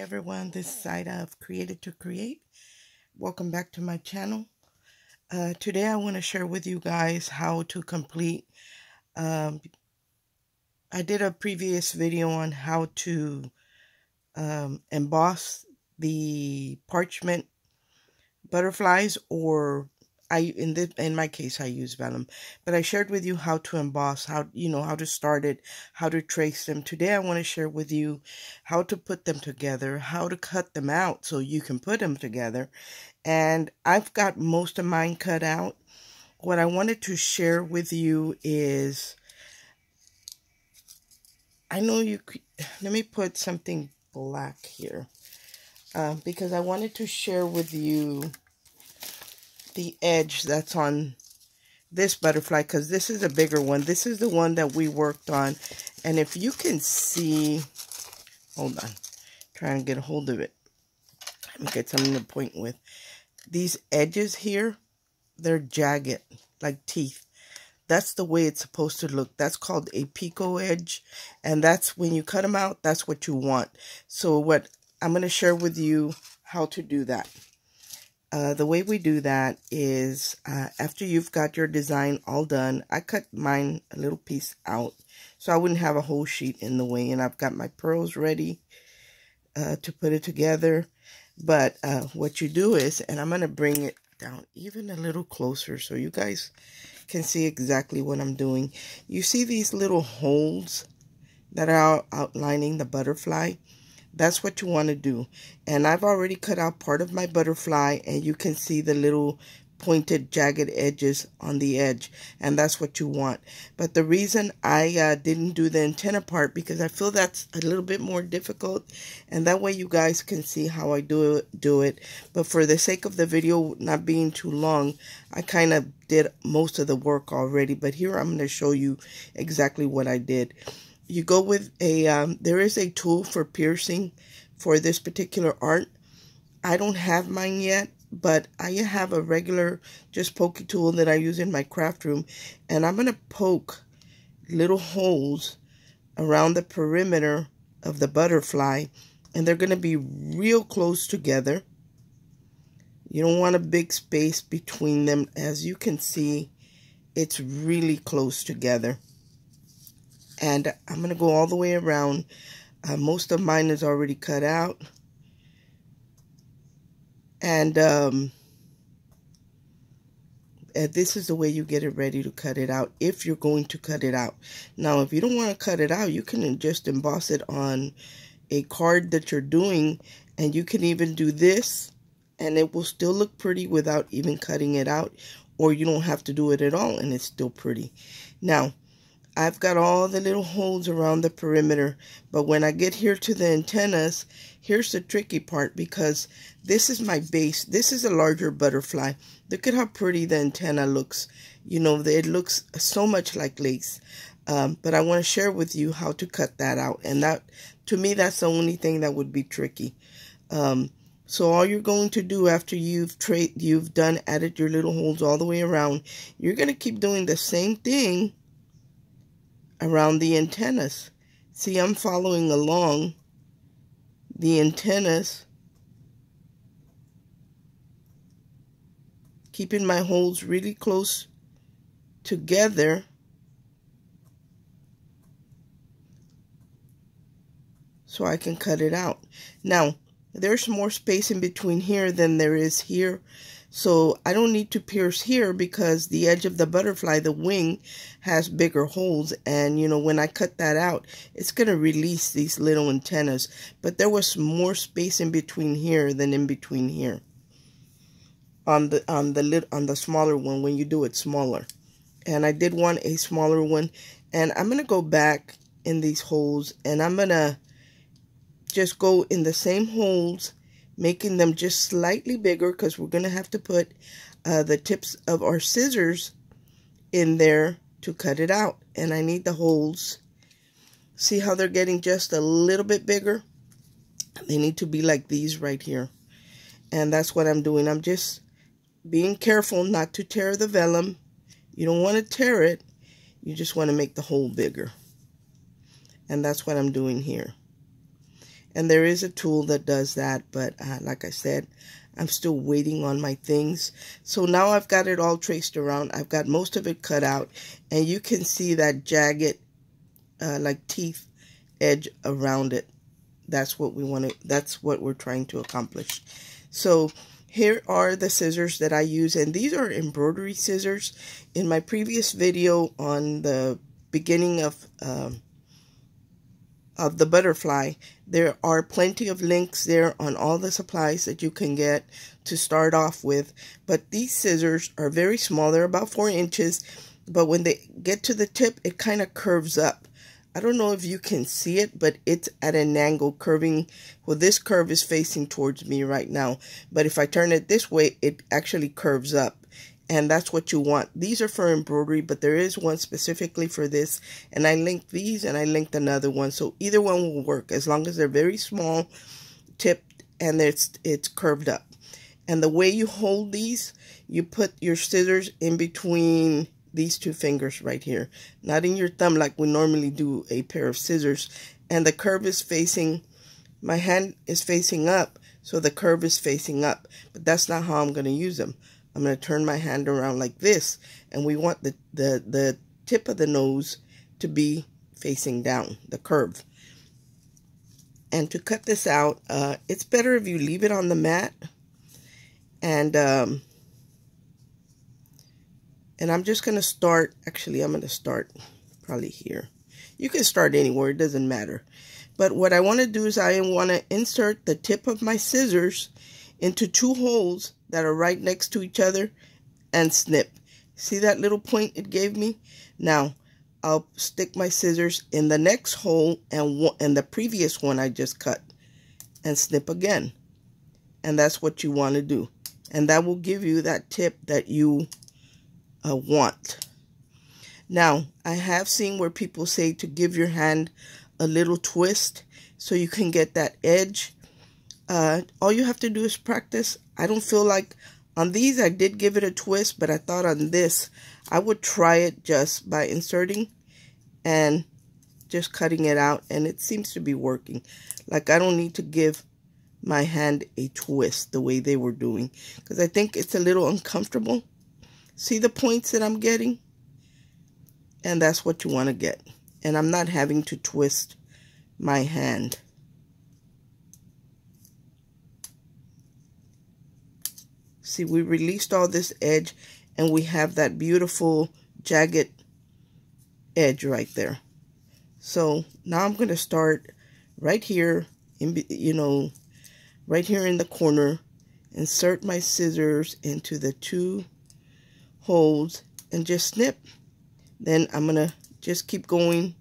everyone, this side of Created to Create. Welcome back to my channel. Today I want to share with you guys how to complete, I did a previous video on how to emboss the parchment butterflies, or in my case I use vellum, but I shared with you how to emboss, how to start it, how to trace them. Today I want to share with you how to put them together, how to cut them out so you can put them together. And I've got most of mine cut out. What I wanted to share with you is, I know you could, let me put something black here, because I wanted to share with you the edge that's on this butterfly, because this is a bigger one. This is the one that we worked on, and if you can see, hold on, trying to get a hold of it. Let me get something to point with. These edges here, they're jagged like teeth. That's the way it's supposed to look. That's called a Pico Edge, and that's when you cut them out, that's what you want. So what I'm going to share with you how to do that. The way we do that is, after you've got your design all done, I cut mine a little piece out so I wouldn't have a whole sheet in the way, and I've got my pearls ready to put it together. But what you do is, and I'm going to bring it down even a little closer so you guys can see exactly what I'm doing. You see these little holes that are outlining the butterfly? That's what you want to do. And I've already cut out part of my butterfly, and you can see the little pointed jagged edges on the edge, and that's what you want. But the reason I didn't do the antenna part, because I feel that's a little bit more difficult, and that way you guys can see how I do it. But for the sake of the video not being too long, I kind of did most of the work already. But here I'm going to show you exactly what I did. You go with a, there is a tool for piercing for this particular art. I don't have mine yet, but I have a regular just pokey tool that I use in my craft room. And I'm going to poke little holes around the perimeter of the butterfly. And they're going to be real close together. You don't want a big space between them. As you can see, it's really close together. And I'm going to go all the way around. Most of mine is already cut out. And this is the way you get it ready to cut it out, if you're going to cut it out. Now, if you don't want to cut it out, you can just emboss it on a card that you're doing. And you can even do this, and it will still look pretty without even cutting it out. Or you don't have to do it at all, and it's still pretty. Now, I've got all the little holes around the perimeter, but when I get here to the antennas, here's the tricky part, because this is my base. This is a larger butterfly. Look at how pretty the antenna looks. You know, it looks so much like lace. But I want to share with you how to cut that out, and that, to me, that's the only thing that would be tricky. So all you're going to do after you've added your little holes all the way around, you're going to keep doing the same thing around the antennas. See, I'm following along the antennas, keeping my holes really close together so I can cut it out. Now, there's more space in between here than there is here. So I don't need to pierce here, because the edge of the butterfly, the wing, has bigger holes. And, you know, when I cut that out, it's going to release these little antennas. But there was more space in between here than in between here. On the smaller one, when you do it smaller. And I did want a smaller one. And I'm going to go back in these holes, and I'm going to just go in the same holes, making them just slightly bigger, because we're going to have to put the tips of our scissors in there to cut it out. And I need the holes. See how they're getting just a little bit bigger? They need to be like these right here. And that's what I'm doing. I'm just being careful not to tear the vellum. You don't want to tear it. You just want to make the hole bigger. And that's what I'm doing here. And there is a tool that does that, but like I said, I'm still waiting on my things. So now I've got it all traced around. I've got most of it cut out, and you can see that jagged, like teeth edge around it. That's what we want to, that's what we're trying to accomplish. So here are the scissors that I use, and these are embroidery scissors. In my previous video on the beginning of the butterfly, there are plenty of links there on all the supplies that you can get to start off with. But these scissors are very small. They're about 4 inches, but when they get to the tip, it kind of curves up. I don't know if you can see it, but it's at an angle curving. Well, this curve is facing towards me right now, but if I turn it this way, it actually curves up. And that's what you want. These are for embroidery, but there is one specifically for this. And I linked these and I linked another one. So either one will work as long as they're very small, tipped, and it's curved up. And the way you hold these, you put your scissors in between these 2 fingers right here. Not in your thumb like we normally do a pair of scissors. And the curve is facing, my hand is facing up, so the curve is facing up. But that's not how I'm going to use them. I'm going to turn my hand around like this, and we want the tip of the nose to be facing down, the curve. And to cut this out, it's better if you leave it on the mat. And I'm just going to start, actually I'm going to start probably here. You can start anywhere, it doesn't matter. But what I want to do is I want to insert the tip of my scissors into 2 holes that are right next to each other and snip. See that little point it gave me? Now, I'll stick my scissors in the next hole and the previous one I just cut and snip again. And that's what you want to do. And that will give you that tip that you want. Now, I have seen where people say to give your hand a little twist so you can get that edge. All you have to do is practice. I don't feel like on these I did give it a twist, but I thought on this I would try it just by inserting and just cutting it out, and it seems to be working. Like I don't need to give my hand a twist the way they were doing, because I think it's a little uncomfortable. See the points that I'm getting? And that's what you want to get. And I'm not having to twist my hand. See, we released all this edge, and we have that beautiful jagged edge right there. So now I'm going to start right here, right here in the corner, insert my scissors into the 2 holes and just snip. Then I'm going to just keep going,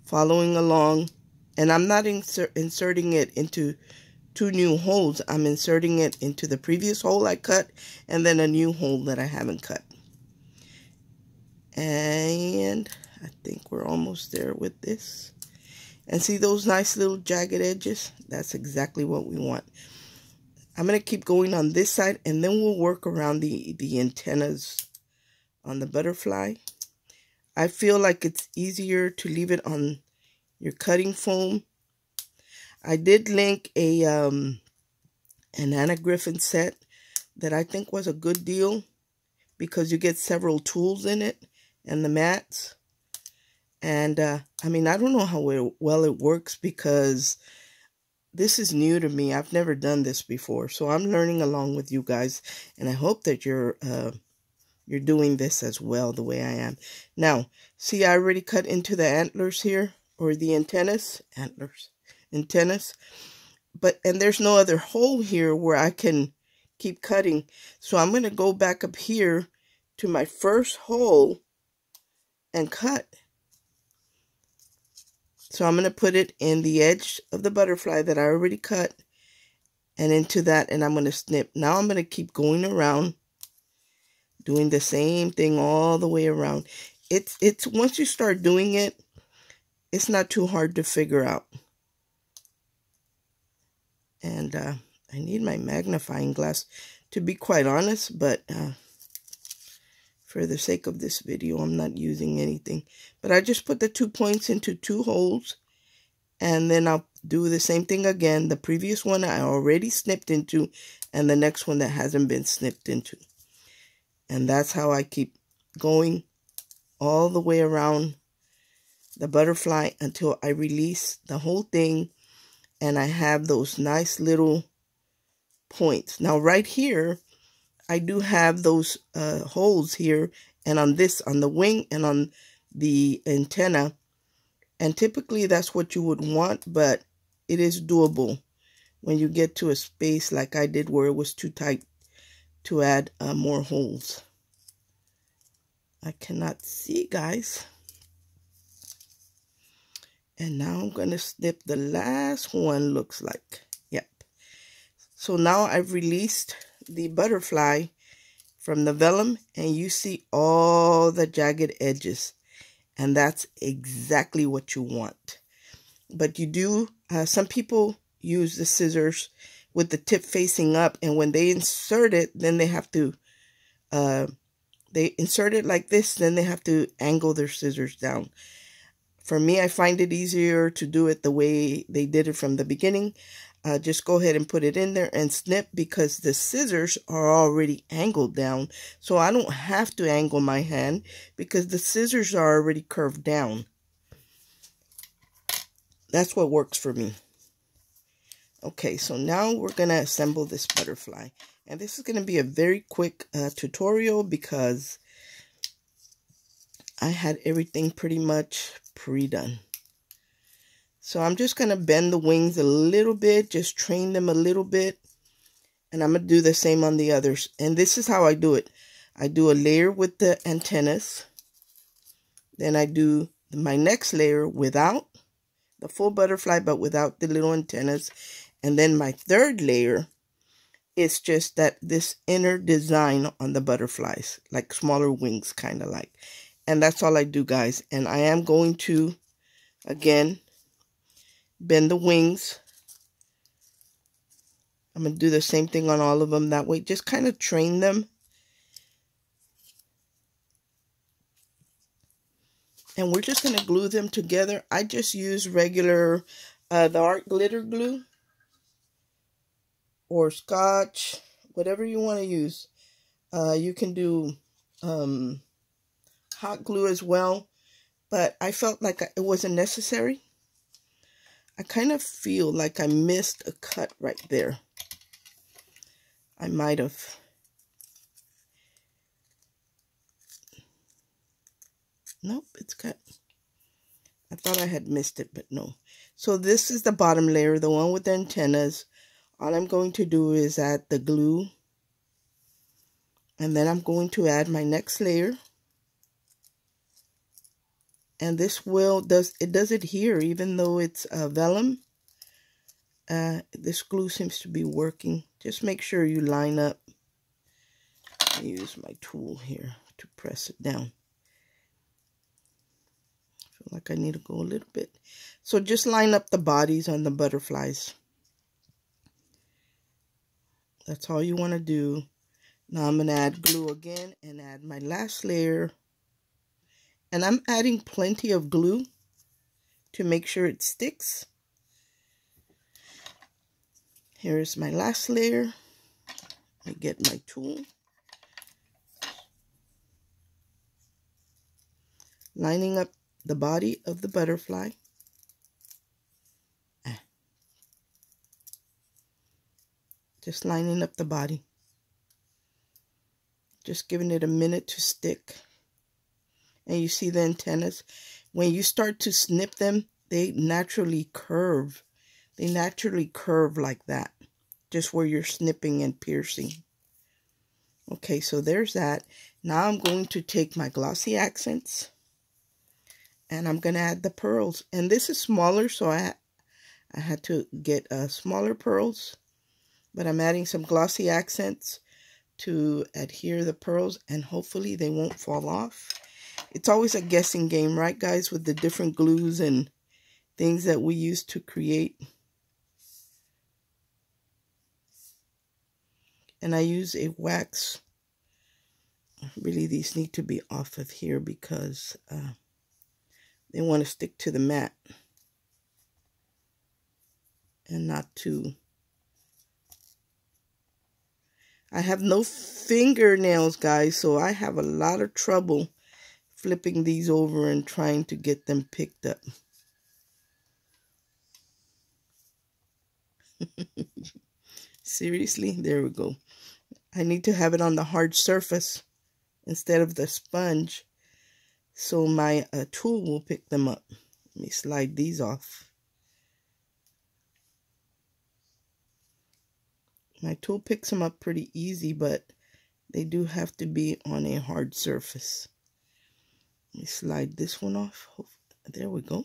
following along, and I'm not inserting it into 2 new holes. I'm inserting it into the previous hole I cut and then a new hole that I haven't cut. And I think we're almost there with this. And see those nice little jagged edges? That's exactly what we want. I'm going to keep going on this side, and then we'll work around the antennas on the butterfly. I feel like it's easier to leave it on your cutting foam. I did link an Anna Griffin set that I think was a good deal because you get several tools in it and the mats. And I mean, I don't know how well it works because this is new to me. I've never done this before, so I'm learning along with you guys, and I hope that you're doing this as well the way I am. Now, see, I already cut into the antlers here, or the antennas, antennas, and there's no other hole here where I can keep cutting. So I'm going to go back up here to my first hole and cut. So I'm going to put it in the edge of the butterfly that I already cut and into that, and I'm going to snip. Now I'm going to keep going around, doing the same thing all the way around. It's once you start doing it, it's not too hard to figure out. And I need my magnifying glass, to be quite honest, but for the sake of this video, I'm not using anything. But I just put the 2 points into 2 holes, and then I'll do the same thing again. The previous one I already snipped into, and the next one that hasn't been snipped into. And that's how I keep going all the way around the butterfly until I release the whole thing and I have those nice little points. Now right here, I do have those holes here, and on the wing and on the antenna. And typically that's what you would want, but it is doable when you get to a space like I did where it was too tight to add more holes. I cannot see, guys. And now I'm going to snip the last one, looks like. Yep. So now I've released the butterfly from the vellum, and you see all the jagged edges. And that's exactly what you want. But you do, some people use the scissors with the tip facing up, and when they insert it, then they have to, they insert it like this, then they have to angle their scissors down. For me, I find it easier to do it the way they did it from the beginning. Just go ahead and put it in there and snip, because the scissors are already angled down. So I don't have to angle my hand because the scissors are already curved down. That's what works for me. Okay, so now we're going to assemble this butterfly. And this is going to be a very quick tutorial because I had everything pretty much pre-done. So I'm just going to bend the wings a little bit, just train them a little bit. And I'm going to do the same on the others. And this is how I do it. I do a layer with the antennas. Then I do my next layer without the full butterfly, but without the little antennas. And then my third layer is just that this inner design on the butterflies, like smaller wings, kind of like. And that's all I do, guys. And I am going to, again, bend the wings. I'm going to do the same thing on all of them. That way, just kind of train them. And we're just going to glue them together. I just use regular, the art glitter glue. Or Scotch, whatever you want to use. You can do hot glue as well. But I felt like it wasn't necessary. I kind of feel like I missed a cut right there. I might have. Nope, it's cut. I thought I had missed it, but no. So this is the bottom layer, the one with the antennas. All I'm going to do is add the glue. And then I'm going to add my next layer. And this does adhere even though it's vellum. This glue seems to be working. Just make sure you line up. I use my tool here to press it down. I feel like I need to go a little bit. So just line up the bodies on the butterflies. That's all you want to do. Now I'm going to add glue again and add my last layer. And I'm adding plenty of glue to make sure it sticks. Here is my last layer. I get my tool. Lining up the body of the butterfly. Just lining up the body. Just giving it a minute to stick. And you see the antennas. When you start to snip them, they naturally curve. They naturally curve like that. Just where you're snipping and piercing. Okay, so there's that. Now I'm going to take my glossy accents. And I'm going to add the pearls. And this is smaller, so I had to get smaller pearls. But I'm adding some glossy accents to adhere the pearls. And hopefully they won't fall off. It's always a guessing game, right, guys, with the different glues and things that we use to create. And I use a wax. Really, these need to be off of here because they want to stick to the mat. and not too. I have no fingernails, guys, so I have a lot of trouble flipping these over and trying to get them picked up. Seriously, there we go. I need to have it on the hard surface instead of the sponge, so my tool will pick them up. Let me slide these off. My tool picks them up pretty easy, but they do have to be on a hard surface. Let me slide this one off. There we go.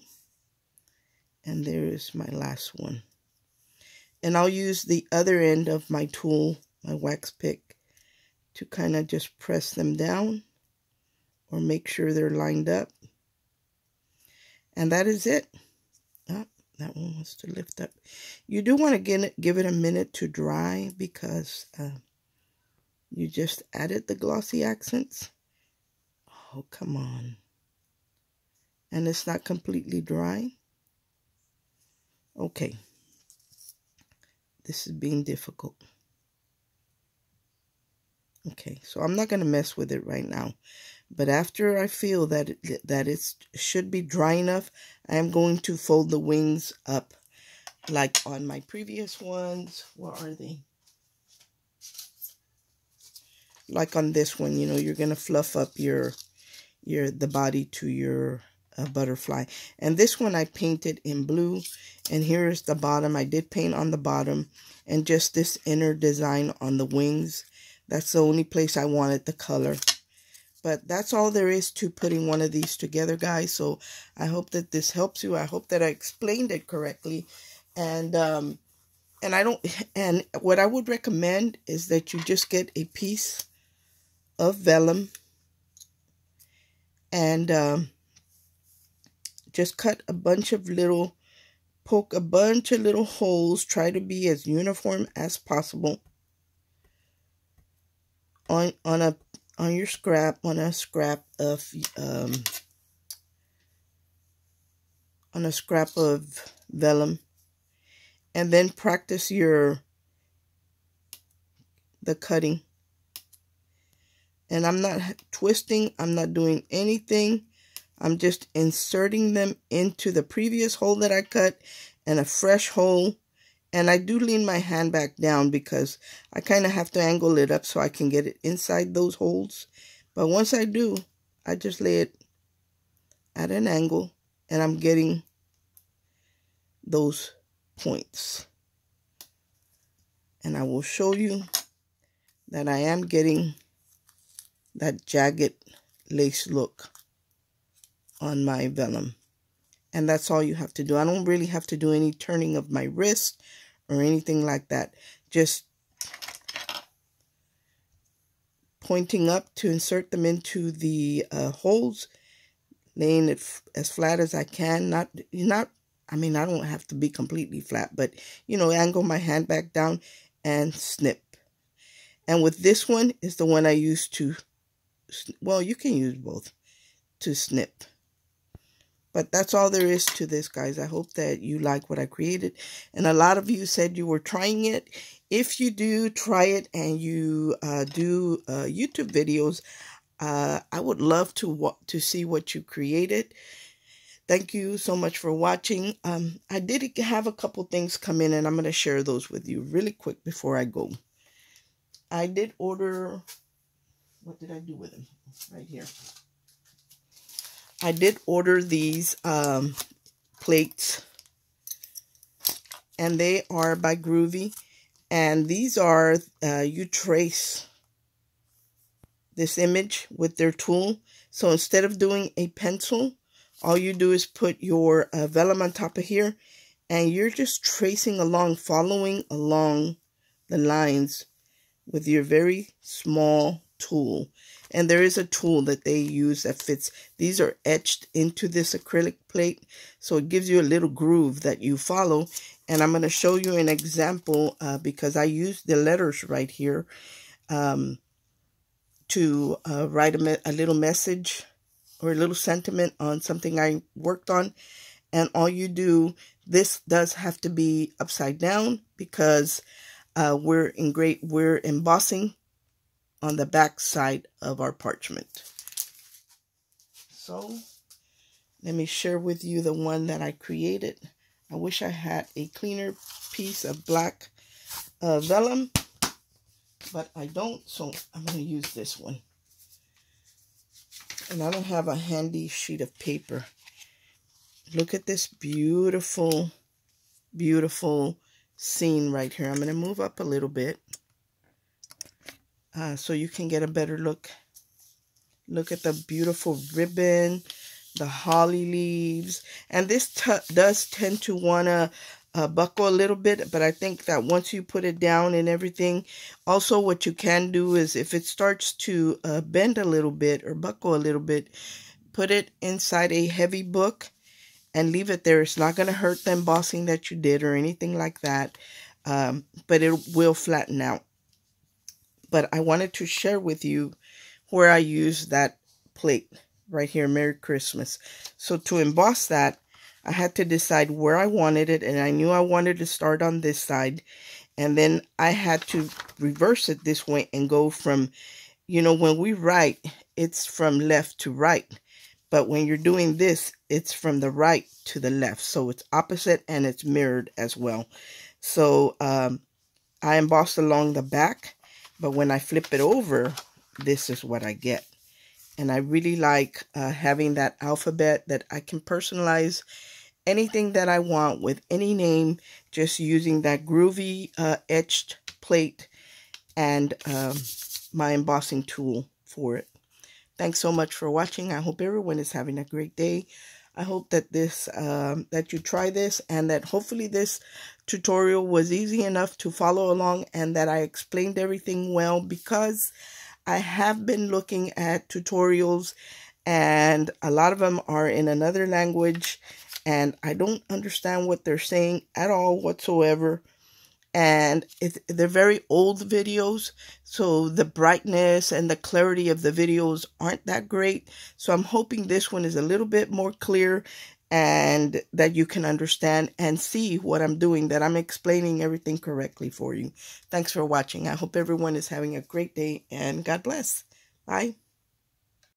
And there is my last one. And I'll use the other end of my tool, my wax pick, to kind of just press them down or make sure they're lined up. And that is it. Oh, that one wants to lift up. You do want to give it a minute to dry because you just added the glossy accents. Oh, come on. And it's not completely dry. Okay. This is being difficult. Okay, so I'm not going to mess with it right now. But after I feel that it should be dry enough, I am going to fold the wings up like on my previous ones. Where are they? Like on this one, you know, you're going to fluff up the body to your butterfly. And this one I painted in blue, and here is the bottom. I did paint on the bottom and just this inner design on the wings. That's the only place I wanted the color. But that's all there is to putting one of these together, guys. So I hope that this helps you. I hope that I explained it correctly. And what I would recommend is that you just get a piece of vellum and just cut a bunch of little, poke a bunch of little holes. Try to be as uniform as possible on a scrap of vellum, and then practice the cutting. And I'm not twisting, I'm not doing anything. I'm just inserting them into the previous hole that I cut and a fresh hole. And I do lean my hand back down because I kind of have to angle it up so I can get it inside those holes. But once I do, I just lay it at an angle and I'm getting those points. And I will show you that I am getting that jagged lace look on my vellum. And that's all you have to do. I don't really have to do any turning of my wrist or anything like that. Just pointing up to insert them into the holes, laying it as flat as I can. I mean, I don't have to be completely flat, but, you know, angle my hand back down and snip. And with this one is the one I use to, well, you can use both to snip. But that's all there is to this, guys. I hope that you like what I created. And a lot of you said you were trying it. If you do try it and you do YouTube videos, I would love to see what you created. Thank you so much for watching. I did have a couple things come in, and I'm going to share those with you really quick before I go. I did order, what did I do with them? Right here. I did order these plates, and they are by Groovy, and these are, you trace this image with their tool. So instead of doing a pencil, all you do is put your vellum on top of here, and you're just tracing along, following along the lines with your very small tool. And there is a tool that they use that fits. These are etched into this acrylic plate, so it gives you a little groove that you follow. And I'm going to show you an example because I used the letters right here to write a little message or a little sentiment on something I worked on. And all you do, this does have to be upside down because we're embossing on the back side of our parchment. So let me share with you the one that I created. I wish I had a cleaner piece of black vellum, but I don't, so I'm going to use this one. And I don't have a handy sheet of paper. Look at this beautiful, beautiful scene right here. I'm going to move up a little bit so you can get a better look. Look at the beautiful ribbon, the holly leaves. And this does tend to want to buckle a little bit, but I think that once you put it down and everything, also what you can do is if it starts to bend a little bit or buckle a little bit, put it inside a heavy book and leave it there. It's not going to hurt the embossing that you did or anything like that, but it will flatten out. But I wanted to share with you where I use that plate right here, Merry Christmas. So to emboss that, I had to decide where I wanted it, and I knew I wanted to start on this side, and then I had to reverse it this way and go from, you know, when we write, it's from left to right, but when you're doing this, it's from the right to the left, so it's opposite and it's mirrored as well. So I embossed along the back, but when I flip it over, this is what I get. And I really like having that alphabet that I can personalize anything that I want with any name, just using that groovy etched plate and my embossing tool for it. Thanks so much for watching. I hope everyone is having a great day. I hope that that you try this and that hopefully this tutorial was easy enough to follow along and that I explained everything well, because I have been looking at tutorials and a lot of them are in another language and I don't understand what they're saying at all whatsoever. And they're very old videos, so the brightness and the clarity of the videos aren't that great. So I'm hoping this one is a little bit more clear and that you can understand and see what I'm doing, that I'm explaining everything correctly for you. Thanks for watching. I hope everyone is having a great day and God bless. Bye.